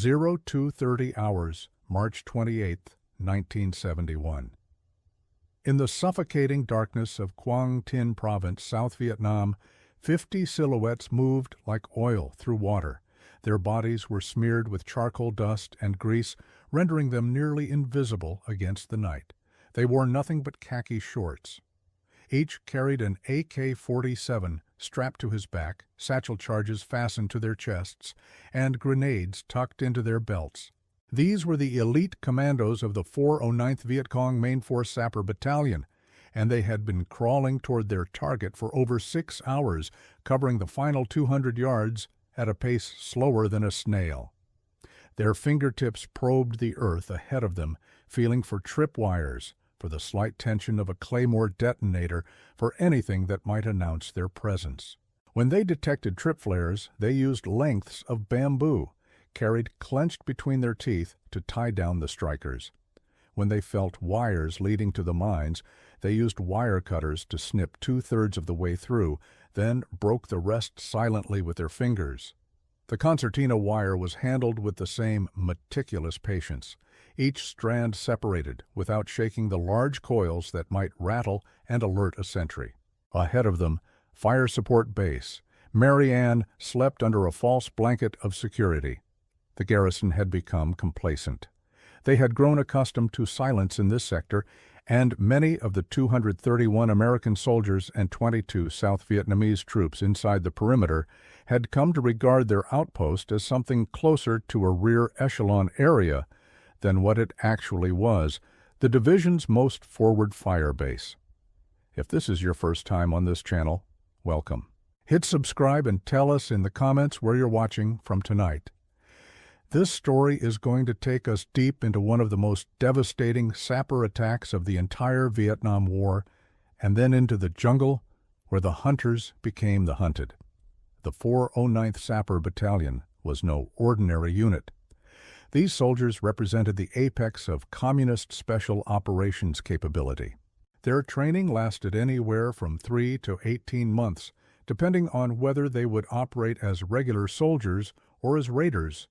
0230 hours, March 28, 1971. In the suffocating darkness of Quang Tin Province, South Vietnam, 50 silhouettes moved like oil through water. Their bodies were smeared with charcoal dust and grease, rendering them nearly invisible against the night. They wore nothing but khaki shorts. Each carried an AK-47 strapped to his back, satchel charges fastened to their chests, and grenades tucked into their belts. These were the elite commandos of the 409th Viet Cong Main Force Sapper Battalion, and they had been crawling toward their target for over 6 hours, covering the final 200 yards at a pace slower than a snail. Their fingertips probed the earth ahead of them, feeling for tripwires, for the slight tension of a claymore detonator, for anything that might announce their presence. When they detected trip flares, they used lengths of bamboo, carried clenched between their teeth to tie down the strikers. When they felt wires leading to the mines, they used wire cutters to snip 2/3 of the way through, then broke the rest silently with their fingers. The concertina wire was handled with the same meticulous patience, each strand separated without shaking the large coils that might rattle and alert a sentry. Ahead of them, Fire Support Base. Mary Ann slept under a false blanket of security. The garrison had become complacent. They had grown accustomed to silence in this sector, and many of the 231 American soldiers and 22 South Vietnamese troops inside the perimeter had come to regard their outpost as something closer to a rear echelon area than what it actually was, the division's most forward fire base. If this is your first time on this channel, welcome. Hit subscribe and tell us in the comments where you're watching from tonight. This story is going to take us deep into one of the most devastating sapper attacks of the entire Vietnam War, and then into the jungle where the hunters became the hunted. The 409th Sapper Battalion was no ordinary unit. These soldiers represented the apex of Communist Special Operations capability. Their training lasted anywhere from 3 to 18 months, depending on whether they would operate as regular soldiers or as raiders.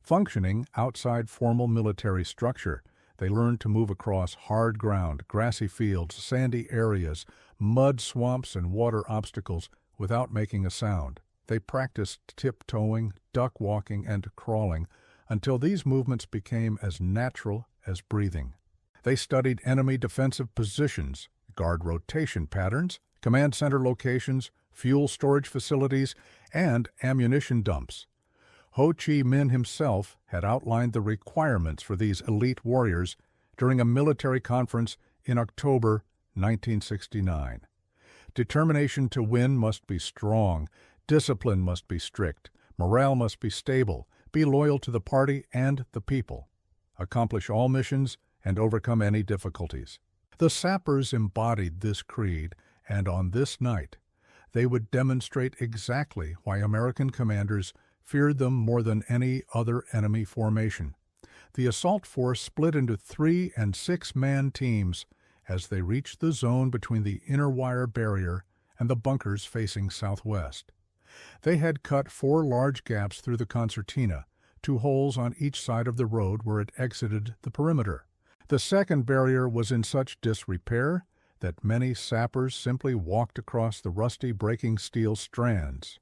Functioning outside formal military structure, they learned to move across hard ground, grassy fields, sandy areas, mud swamps, and water obstacles without making a sound. They practiced tiptoeing, duck walking, and crawling until these movements became as natural as breathing. They studied enemy defensive positions, guard rotation patterns, command center locations, fuel storage facilities, and ammunition dumps. Ho Chi Minh himself had outlined the requirements for these elite warriors during a military conference in October 1969. Determination to win must be strong, discipline must be strict, morale must be stable, be loyal to the party and the people, accomplish all missions, and overcome any difficulties. The sappers embodied this creed, and on this night, they would demonstrate exactly why American commanders feared them more than any other enemy formation. The assault force split into 3- and 6-man teams as they reached the zone between the inner wire barrier and the bunkers facing southwest. They had cut 4 large gaps through the concertina, 2 holes on each side of the road where it exited the perimeter. The second barrier was in such disrepair that many sappers simply walked across the rusty breaking steel strands.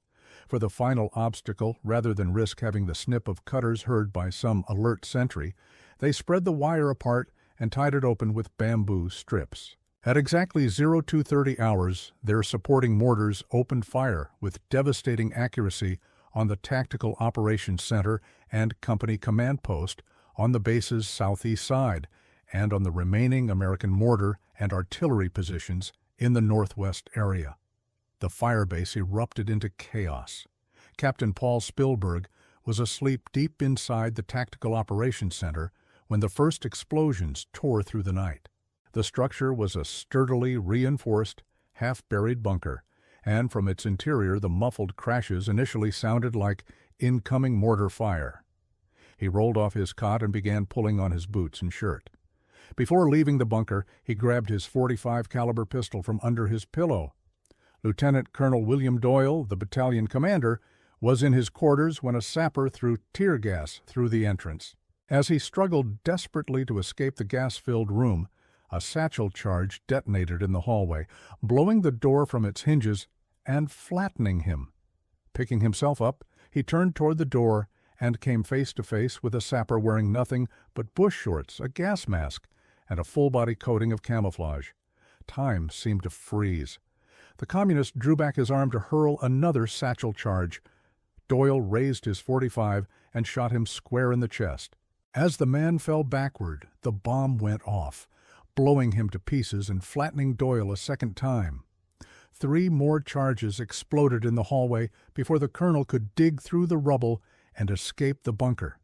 For the final obstacle, rather than risk having the snip of cutters heard by some alert sentry, they spread the wire apart and tied it open with bamboo strips. At exactly 0230 hours, their supporting mortars opened fire with devastating accuracy on the Tactical Operations Center and Company Command Post on the base's southeast side, and on the remaining American mortar and artillery positions in the northwest area. The fire base erupted into chaos. Captain Paul Spielberg was asleep deep inside the Tactical Operations Center when the first explosions tore through the night. The structure was a sturdily reinforced, half-buried bunker, and from its interior the muffled crashes initially sounded like incoming mortar fire. He rolled off his cot and began pulling on his boots and shirt. Before leaving the bunker, he grabbed his .45 caliber pistol from under his pillow. Lieutenant Colonel William Doyle, the battalion commander, was in his quarters when a sapper threw tear gas through the entrance. As he struggled desperately to escape the gas-filled room, a satchel charge detonated in the hallway, blowing the door from its hinges and flattening him. Picking himself up, he turned toward the door and came face to face with a sapper wearing nothing but bush shorts, a gas mask, and a full-body coating of camouflage. Time seemed to freeze. The communist drew back his arm to hurl another satchel charge. Doyle raised his .45 and shot him square in the chest. As the man fell backward, the bomb went off, blowing him to pieces and flattening Doyle a second time. 3 more charges exploded in the hallway before the colonel could dig through the rubble and escape the bunker.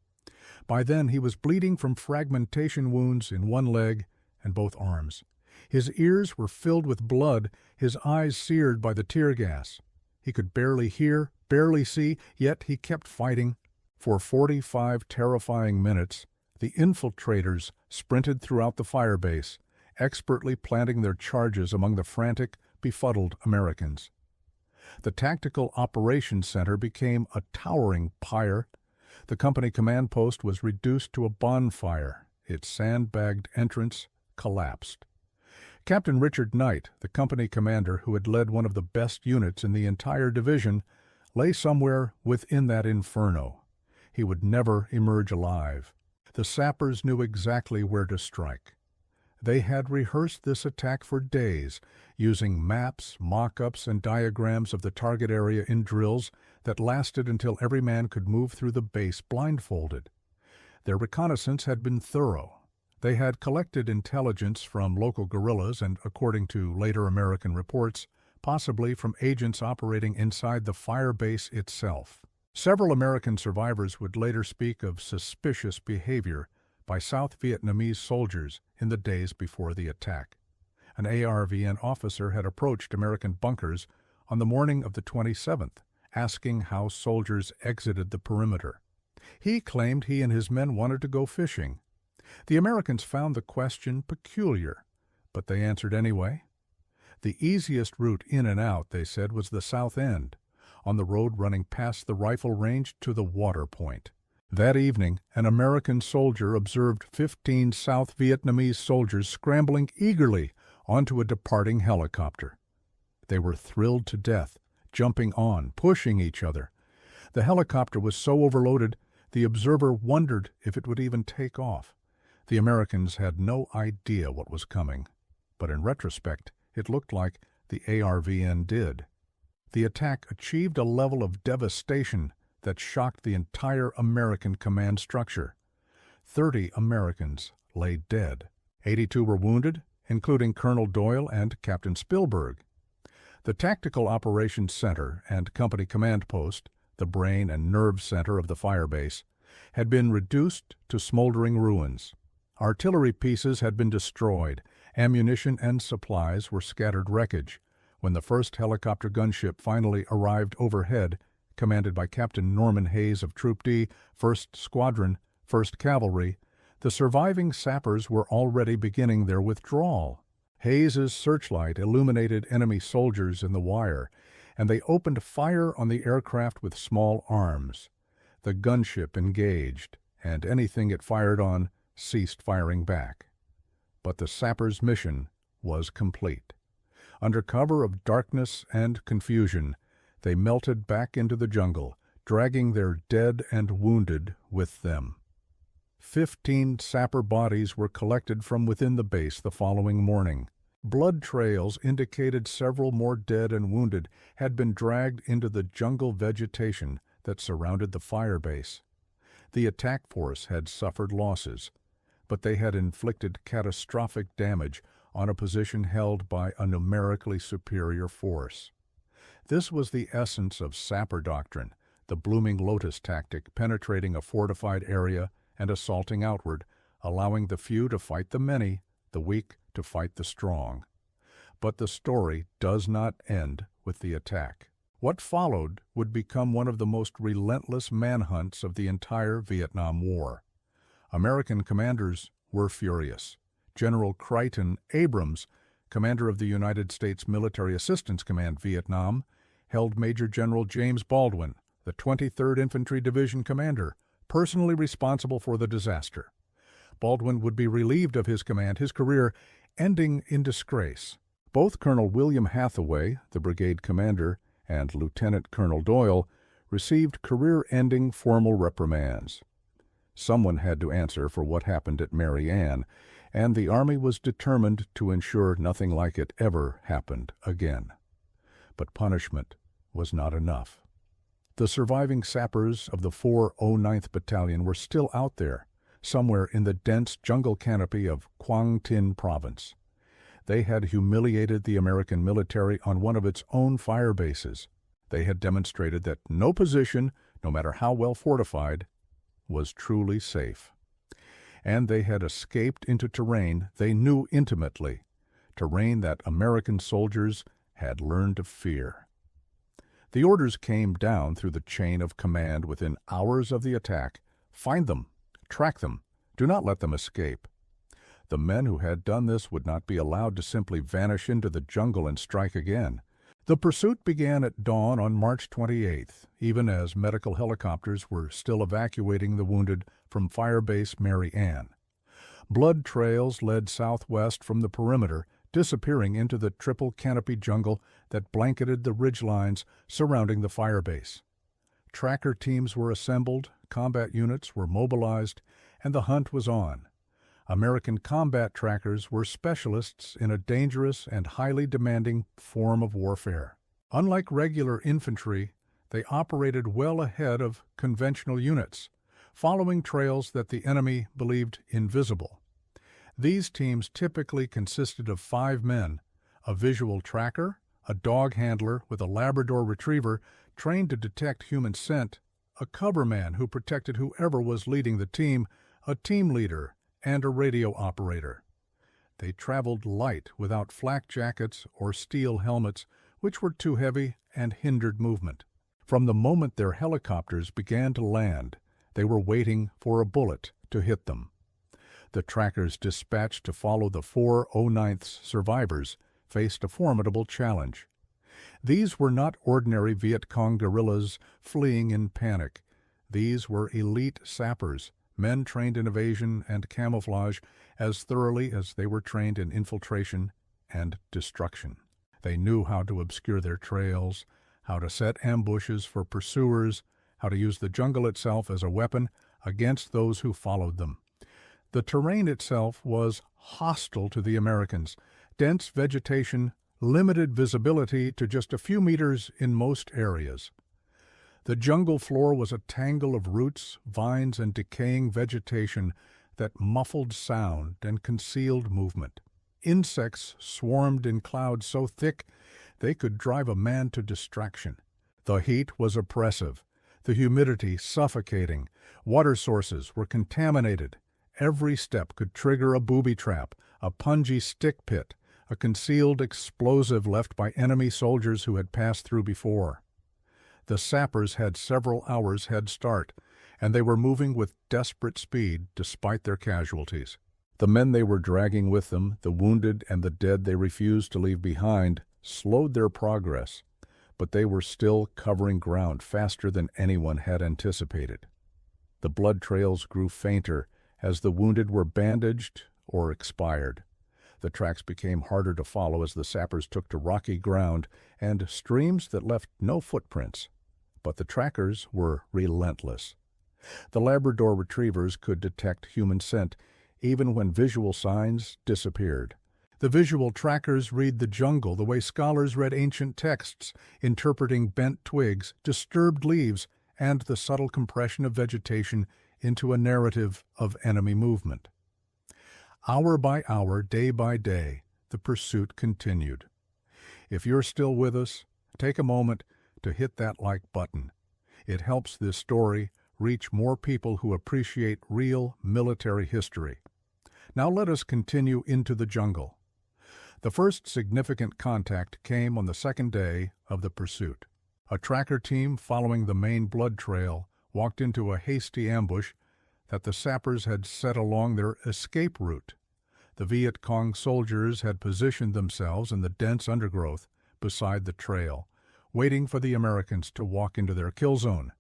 By then he was bleeding from fragmentation wounds in one leg and both arms. His ears were filled with blood, his eyes seared by the tear gas. He could barely hear, barely see, yet he kept fighting. For 45 terrifying minutes, the infiltrators sprinted throughout the fire base, expertly planting their charges among the frantic, befuddled Americans. The Tactical Operations Center became a towering pyre. The company command post was reduced to a bonfire. Its sandbagged entrance collapsed. Captain Richard Knight, the company commander who had led one of the best units in the entire division, lay somewhere within that inferno. He would never emerge alive. The sappers knew exactly where to strike. They had rehearsed this attack for days, using maps, mock-ups, and diagrams of the target area in drills that lasted until every man could move through the base blindfolded. Their reconnaissance had been thorough. They had collected intelligence from local guerrillas and, according to later American reports, possibly from agents operating inside the fire base itself. Several American survivors would later speak of suspicious behavior by South Vietnamese soldiers in the days before the attack. An ARVN officer had approached American bunkers on the morning of the 27th, asking how soldiers exited the perimeter. He claimed he and his men wanted to go fishing. The Americans found the question peculiar, but they answered anyway. The easiest route in and out, they said, was the south end, on the road running past the rifle range to the water point. That evening, an American soldier observed 15 South Vietnamese soldiers scrambling eagerly onto a departing helicopter. They were thrilled to death, jumping on, pushing each other. The helicopter was so overloaded, the observer wondered if it would even take off. The Americans had no idea what was coming, but in retrospect, it looked like the ARVN did. The attack achieved a level of devastation that shocked the entire American command structure. 30 Americans lay dead. 82 were wounded, including Colonel Doyle and Captain Spilberg. The Tactical Operations Center and Company Command Post, the brain and nerve center of the fire base, had been reduced to smoldering ruins. Artillery pieces had been destroyed, ammunition and supplies were scattered wreckage. When the first helicopter gunship finally arrived overhead, commanded by Captain Norman Hayes of Troop D, 1st Squadron, 1st Cavalry, the surviving sappers were already beginning their withdrawal. Hayes's searchlight illuminated enemy soldiers in the wire, and they opened fire on the aircraft with small arms. The gunship engaged, and anything it fired on ceased firing back. But the sappers' mission was complete. Under cover of darkness and confusion, they melted back into the jungle, dragging their dead and wounded with them. 15 sapper bodies were collected from within the base the following morning. Blood trails indicated several more dead and wounded had been dragged into the jungle vegetation that surrounded the fire base. The attack force had suffered losses, but they had inflicted catastrophic damage on a position held by a numerically superior force. This was the essence of sapper doctrine, the blooming lotus tactic penetrating a fortified area and assaulting outward, allowing the few to fight the many, the weak to fight the strong. But the story does not end with the attack. What followed would become one of the most relentless manhunts of the entire Vietnam War. American commanders were furious. General Crichton Abrams, commander of the United States Military Assistance Command Vietnam, held Major General James Baldwin, the 23rd Infantry Division commander, personally responsible for the disaster. Baldwin would be relieved of his command, his career ending in disgrace. Both Colonel William Hathaway, the brigade commander, and Lieutenant Colonel Doyle received career-ending formal reprimands. Someone had to answer for what happened at Mary Ann, and the Army was determined to ensure nothing like it ever happened again. But punishment was not enough. The surviving sappers of the 409th Battalion were still out there, somewhere in the dense jungle canopy of Quang Tin Province. They had humiliated the American military on one of its own fire bases. They had demonstrated that no position, no matter how well fortified, was truly safe. And they had escaped into terrain they knew intimately, terrain that American soldiers had learned to fear. The orders came down through the chain of command within hours of the attack. Find them, track them, do not let them escape. The men who had done this would not be allowed to simply vanish into the jungle and strike again. The pursuit began at dawn on March 28th, even as medical helicopters were still evacuating the wounded from Firebase Mary Ann. Blood trails led southwest from the perimeter, disappearing into the triple canopy jungle that blanketed the ridgelines surrounding the firebase. Tracker teams were assembled, combat units were mobilized, and the hunt was on. American combat trackers were specialists in a dangerous and highly demanding form of warfare. Unlike regular infantry, they operated well ahead of conventional units, following trails that the enemy believed invisible. These teams typically consisted of 5 men, a visual tracker, a dog handler with a Labrador retriever trained to detect human scent, a cover man who protected whoever was leading the team, a team leader, and a radio operator. They traveled light without flak jackets or steel helmets, which were too heavy and hindered movement. From the moment their helicopters began to land, they were waiting for a bullet to hit them. The trackers dispatched to follow the 409th's survivors faced a formidable challenge. These were not ordinary Viet Cong guerrillas fleeing in panic. These were elite sappers, men trained in evasion and camouflage as thoroughly as they were trained in infiltration and destruction. They knew how to obscure their trails, how to set ambushes for pursuers, how to use the jungle itself as a weapon against those who followed them. The terrain itself was hostile to the Americans. Dense vegetation, limited visibility to just a few meters in most areas. The jungle floor was a tangle of roots, vines, and decaying vegetation that muffled sound and concealed movement. Insects swarmed in clouds so thick they could drive a man to distraction. The heat was oppressive, the humidity suffocating. Water sources were contaminated. Every step could trigger a booby trap, a pungy stick pit, a concealed explosive left by enemy soldiers who had passed through before. The sappers had several hours head start, and they were moving with desperate speed despite their casualties. The men they were dragging with them, the wounded and the dead they refused to leave behind, slowed their progress, but they were still covering ground faster than anyone had anticipated. The blood trails grew fainter as the wounded were bandaged or expired. The tracks became harder to follow as the sappers took to rocky ground and streams that left no footprints. But the trackers were relentless. The Labrador retrievers could detect human scent even when visual signs disappeared. The visual trackers read the jungle the way scholars read ancient texts, interpreting bent twigs, disturbed leaves, and the subtle compression of vegetation into a narrative of enemy movement. Hour by hour, day by day, the pursuit continued. If you're still with us, take a moment to hit that like button. It helps this story reach more people who appreciate real military history. Now let us continue into the jungle. The first significant contact came on the second day of the pursuit. A tracker team following the main blood trail walked into a hasty ambush that the sappers had set along their escape route. The Viet Cong soldiers had positioned themselves in the dense undergrowth beside the trail, waiting for the Americans to walk into their kill zone.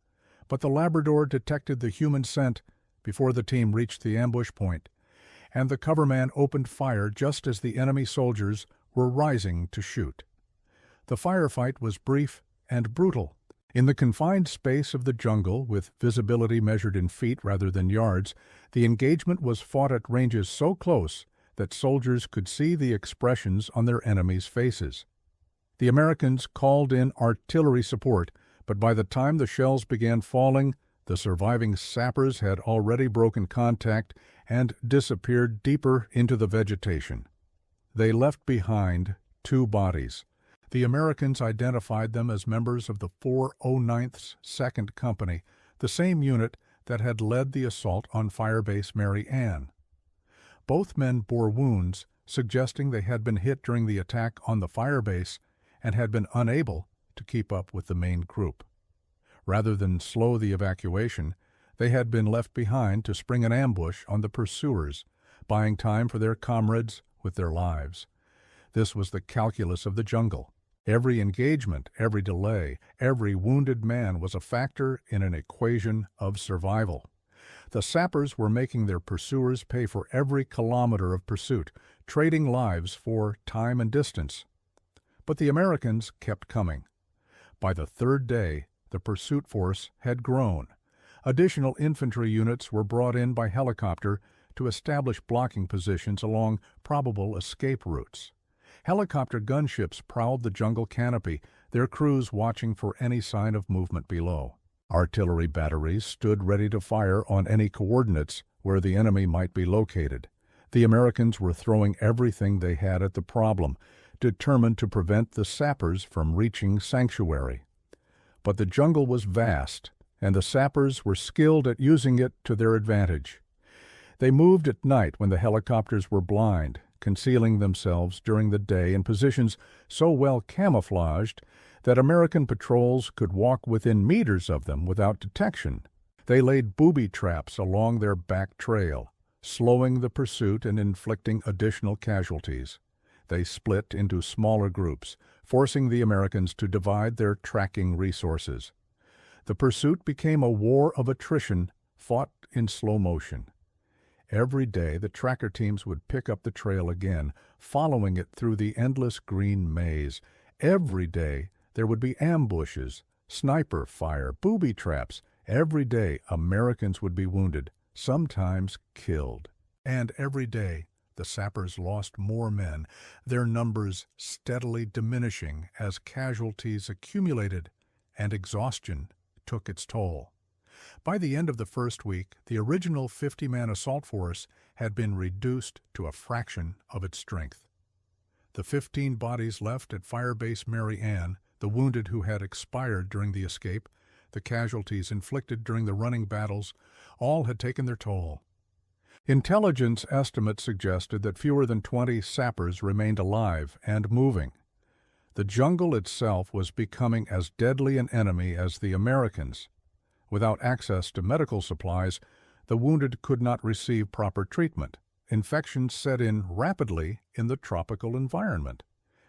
but the Labrador detected the human scent before the team reached the ambush point, and the coverman opened fire just as the enemy soldiers were rising to shoot. The firefight was brief and brutal. In the confined space of the jungle, with visibility measured in feet rather than yards, the engagement was fought at ranges so close that soldiers could see the expressions on their enemies' faces. The Americans called in artillery support, but by the time the shells began falling, the surviving sappers had already broken contact and disappeared deeper into the vegetation. They left behind 2 bodies. The Americans identified them as members of the 409th 2nd Company, the same unit that had led the assault on Firebase Mary Ann. Both men bore wounds, suggesting they had been hit during the attack on the firebase and had been unable to keep up with the main group. Rather than slow the evacuation, they had been left behind to spring an ambush on the pursuers, buying time for their comrades with their lives. This was the calculus of the jungle. Every engagement, every delay, every wounded man was a factor in an equation of survival. The sappers were making their pursuers pay for every kilometer of pursuit, trading lives for time and distance. But the Americans kept coming. By the 3rd day, the pursuit force had grown. Additional infantry units were brought in by helicopter to establish blocking positions along probable escape routes. Helicopter gunships prowled the jungle canopy, their crews watching for any sign of movement below. Artillery batteries stood ready to fire on any coordinates where the enemy might be located. The Americans were throwing everything they had at the problem, determined to prevent the sappers from reaching sanctuary. But the jungle was vast, and the sappers were skilled at using it to their advantage. They moved at night when the helicopters were blind, concealing themselves during the day in positions so well camouflaged that American patrols could walk within meters of them without detection. They laid booby traps along their back trail, slowing the pursuit and inflicting additional casualties. They split into smaller groups, forcing the Americans to divide their tracking resources. The pursuit became a war of attrition fought in slow motion. Every day the tracker teams would pick up the trail again, following it through the endless green maze. Every day there would be ambushes, sniper fire, booby traps. Every day Americans would be wounded, sometimes killed. And every day the sappers lost more men, their numbers steadily diminishing as casualties accumulated and exhaustion took its toll. By the end of the first week, the original 50-man assault force had been reduced to a fraction of its strength. The 15 bodies left at Firebase Mary Ann, the wounded who had expired during the escape, the casualties inflicted during the running battles, all had taken their toll. Intelligence estimates suggested that fewer than 20 sappers remained alive and moving. The jungle itself was becoming as deadly an enemy as the Americans. Without access to medical supplies, the wounded could not receive proper treatment. Infections set in rapidly in the tropical environment.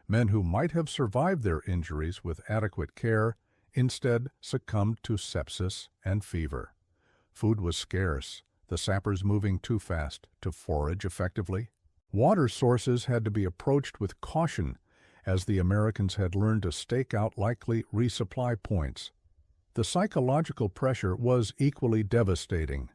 Men who might have survived their injuries with adequate care instead succumbed to sepsis and fever. Food was scarce, the sappers moving too fast to forage effectively. Water sources had to be approached with caution, as the Americans had learned to stake out likely resupply points. The psychological pressure was equally devastating.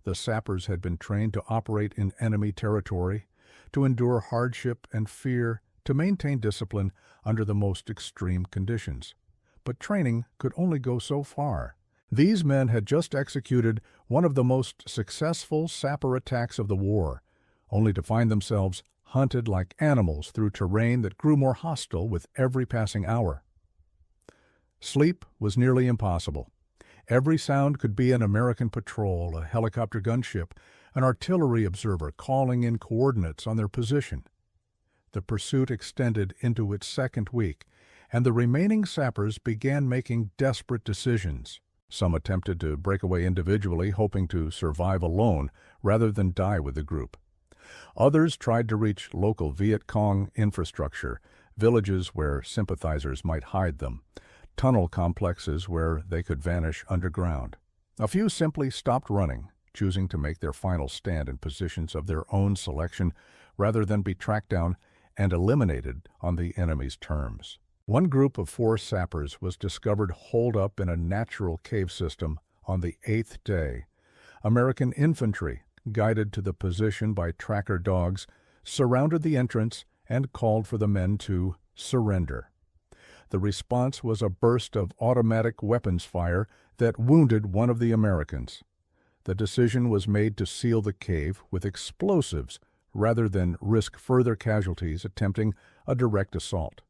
The sappers had been trained to operate in enemy territory, to endure hardship and fear, to maintain discipline under the most extreme conditions. But training could only go so far. These men had just executed one of the most successful sapper attacks of the war, only to find themselves hunted like animals through terrain that grew more hostile with every passing hour. Sleep was nearly impossible. Every sound could be an American patrol, a helicopter gunship, an artillery observer calling in coordinates on their position. The pursuit extended into its second week, and the remaining sappers began making desperate decisions. Some attempted to break away individually, hoping to survive alone rather than die with the group. Others tried to reach local Viet Cong infrastructure, villages where sympathizers might hide them, tunnel complexes where they could vanish underground. A few simply stopped running, choosing to make their final stand in positions of their own selection rather than be tracked down and eliminated on the enemy's terms. One group of 4 sappers was discovered holed up in a natural cave system on the 8th day. American infantry, guided to the position by tracker dogs, surrounded the entrance and called for the men to surrender. The response was a burst of automatic weapons fire that wounded one of the Americans. The decision was made to seal the cave with explosives rather than risk further casualties attempting a direct assault.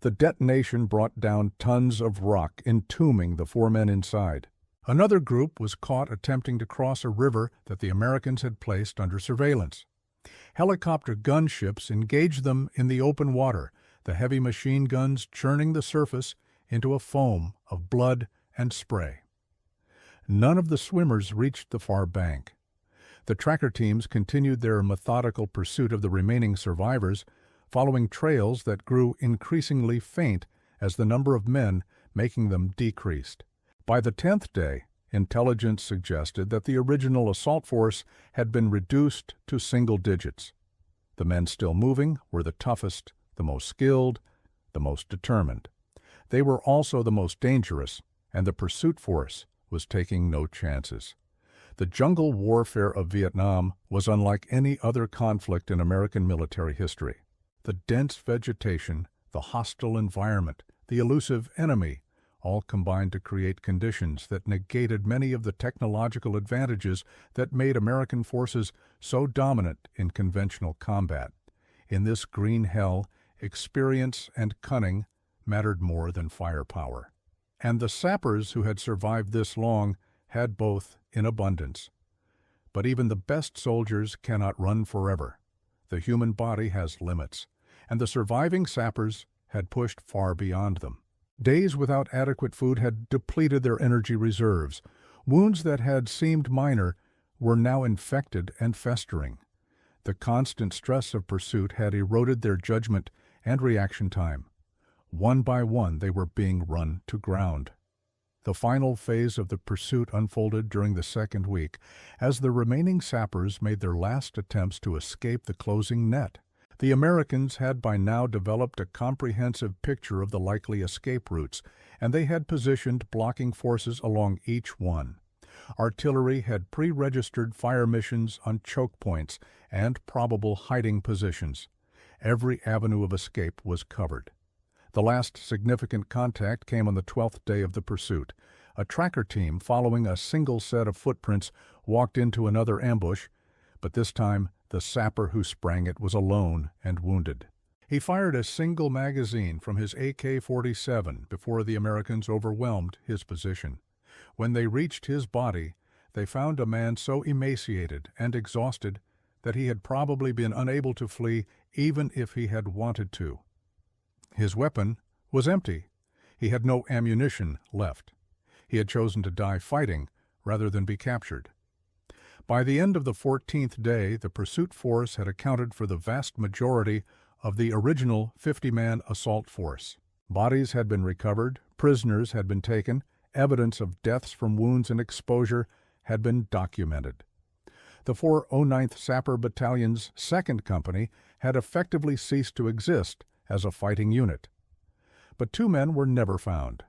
The detonation brought down tons of rock, entombing the 4 men inside. Another group was caught attempting to cross a river that the Americans had placed under surveillance. Helicopter gunships engaged them in the open water, the heavy machine guns churning the surface into a foam of blood and spray. None of the swimmers reached the far bank. The tracker teams continued their methodical pursuit of the remaining survivors, following trails that grew increasingly faint as the number of men making them decreased. By the 10th day, intelligence suggested that the original assault force had been reduced to single digits. The men still moving were the toughest, the most skilled, the most determined. They were also the most dangerous, and the pursuit force was taking no chances. The jungle warfare of Vietnam was unlike any other conflict in American military history. The dense vegetation, the hostile environment, the elusive enemy, all combined to create conditions that negated many of the technological advantages that made American forces so dominant in conventional combat. In this green hell, experience and cunning mattered more than firepower. And the sappers who had survived this long had both in abundance. But even the best soldiers cannot run forever. The human body has limits, and the surviving sappers had pushed far beyond them. Days without adequate food had depleted their energy reserves. Wounds that had seemed minor were now infected and festering. The constant stress of pursuit had eroded their judgment and reaction time. One by one, they were being run to ground. The final phase of the pursuit unfolded during the 2nd week, as the remaining sappers made their last attempts to escape the closing net. The Americans had by now developed a comprehensive picture of the likely escape routes, and they had positioned blocking forces along each one. Artillery had pre-registered fire missions on choke points and probable hiding positions. Every avenue of escape was covered. The last significant contact came on the 12th day of the pursuit. A tracker team, following a single set of footprints, walked into another ambush, but this time the sapper who sprang it was alone and wounded. He fired a single magazine from his AK-47 before the Americans overwhelmed his position. When they reached his body, they found a man so emaciated and exhausted that he had probably been unable to flee even if he had wanted to. His weapon was empty. He had no ammunition left. He had chosen to die fighting rather than be captured. By the end of the 14th day, the pursuit force had accounted for the vast majority of the original 50-man assault force. Bodies had been recovered, prisoners had been taken, evidence of deaths from wounds and exposure had been documented. The 409th Sapper Battalion's 2nd Company had effectively ceased to exist as a fighting unit. But 2 men were never found.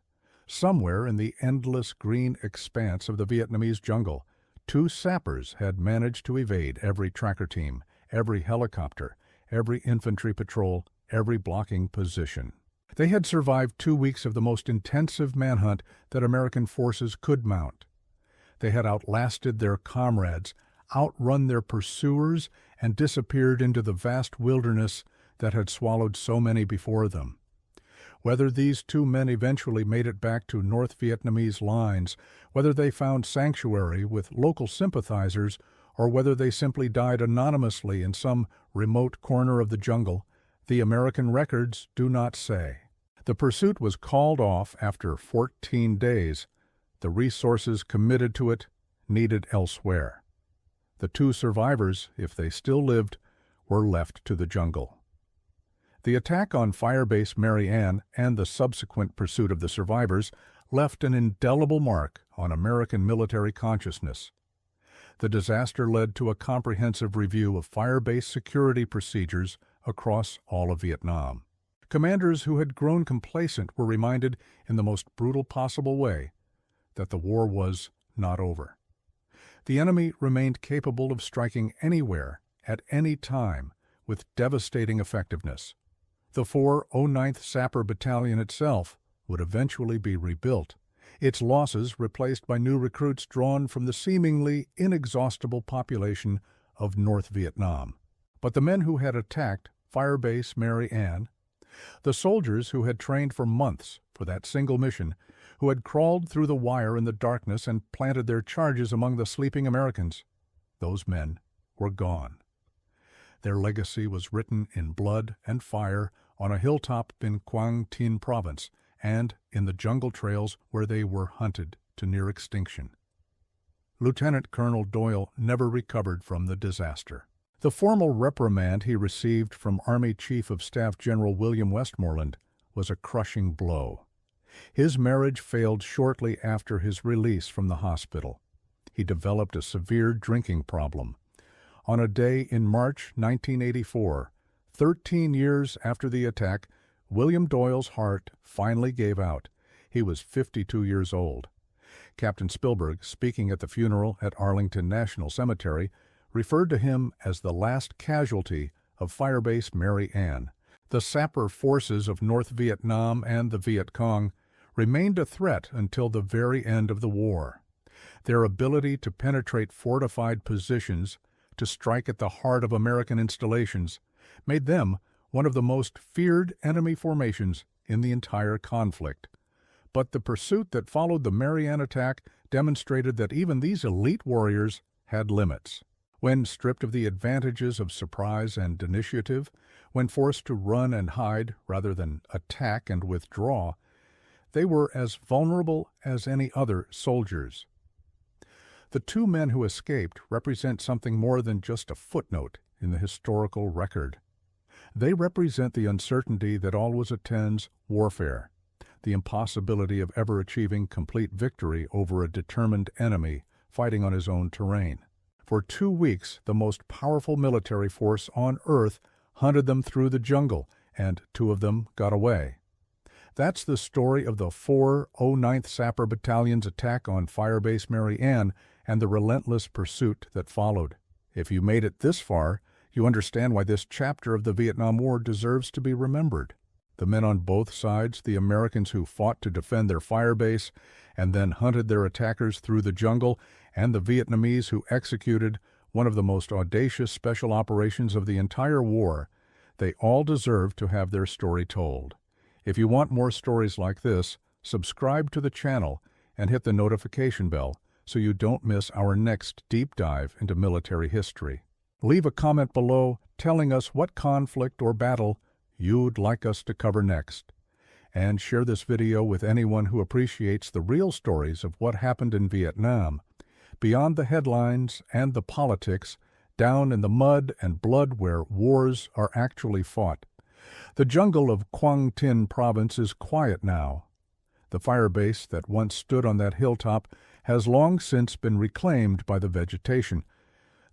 Somewhere in the endless green expanse of the Vietnamese jungle, 2 sappers had managed to evade every tracker team, every helicopter, every infantry patrol, every blocking position. They had survived 2 weeks of the most intensive manhunt that American forces could mount. They had outlasted their comrades, outrun their pursuers, and disappeared into the vast wilderness that had swallowed so many before them. Whether these 2 men eventually made it back to North Vietnamese lines, whether they found sanctuary with local sympathizers, or whether they simply died anonymously in some remote corner of the jungle, the American records do not say. The pursuit was called off after 14 days. The resources committed to it needed elsewhere. The 2 survivors, if they still lived, were left to the jungle. The attack on Firebase Mary Ann and the subsequent pursuit of the survivors left an indelible mark on American military consciousness. The disaster led to a comprehensive review of fire-based security procedures across all of Vietnam. Commanders who had grown complacent were reminded in the most brutal possible way that the war was not over. The enemy remained capable of striking anywhere, at any time, with devastating effectiveness. The 409th Sapper Battalion itself would eventually be rebuilt, its losses replaced by new recruits drawn from the seemingly inexhaustible population of North Vietnam. But the men who had attacked Fire Base Mary Ann, the soldiers who had trained for months for that single mission, who had crawled through the wire in the darkness and planted their charges among the sleeping Americans, those men were gone. Their legacy was written in blood and fire on a hilltop in Quang Tin Province and in the jungle trails where they were hunted to near extinction. Lieutenant Colonel Doyle never recovered from the disaster. The formal reprimand he received from Army Chief of Staff General William Westmoreland was a crushing blow. His marriage failed shortly after his release from the hospital. He developed a severe drinking problem. On a day in March 1984, 13 years after the attack, William Doyle's heart finally gave out. He was 52 years old. Captain Spilberg, speaking at the funeral at Arlington National Cemetery, referred to him as the last casualty of Firebase Mary Ann. The sapper forces of North Vietnam and the Viet Cong remained a threat until the very end of the war. Their ability to penetrate fortified positions, to strike at the heart of American installations, made them one of the most feared enemy formations in the entire conflict. But the pursuit that followed the Mary Ann attack demonstrated that even these elite warriors had limits. When stripped of the advantages of surprise and initiative, when forced to run and hide rather than attack and withdraw, they were as vulnerable as any other soldiers. The two men who escaped represent something more than just a footnote in the historical record. They represent the uncertainty that always attends warfare, the impossibility of ever achieving complete victory over a determined enemy fighting on his own terrain. For 2 weeks, the most powerful military force on Earth hunted them through the jungle, and 2 of them got away. That's the story of the 409th Sapper Battalion's attack on Firebase Mary Ann and the relentless pursuit that followed. If you made it this far, you understand why this chapter of the Vietnam War deserves to be remembered. The men on both sides, the Americans who fought to defend their firebase and then hunted their attackers through the jungle, and the Vietnamese who executed one of the most audacious special operations of the entire war, they all deserve to have their story told. If you want more stories like this, subscribe to the channel and hit the notification bell so you don't miss our next deep dive into military history. Leave a comment below telling us what conflict or battle you'd like us to cover next. And share this video with anyone who appreciates the real stories of what happened in Vietnam, beyond the headlines and the politics, down in the mud and blood where wars are actually fought. The jungle of Quang Tin Province is quiet now. The firebase that once stood on that hilltop has long since been reclaimed by the vegetation.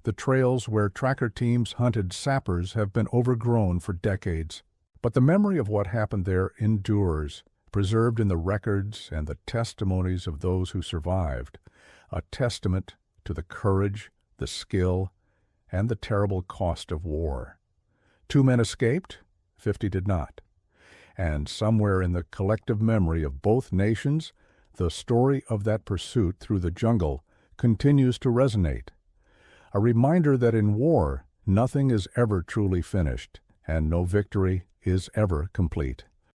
The trails where tracker teams hunted sappers have been overgrown for decades. But the memory of what happened there endures, preserved in the records and the testimonies of those who survived, a testament to the courage, the skill, and the terrible cost of war. 2 men escaped, 50 did not. And somewhere in the collective memory of both nations, the story of that pursuit through the jungle continues to resonate. A reminder that in war, nothing is ever truly finished, and no victory is ever complete.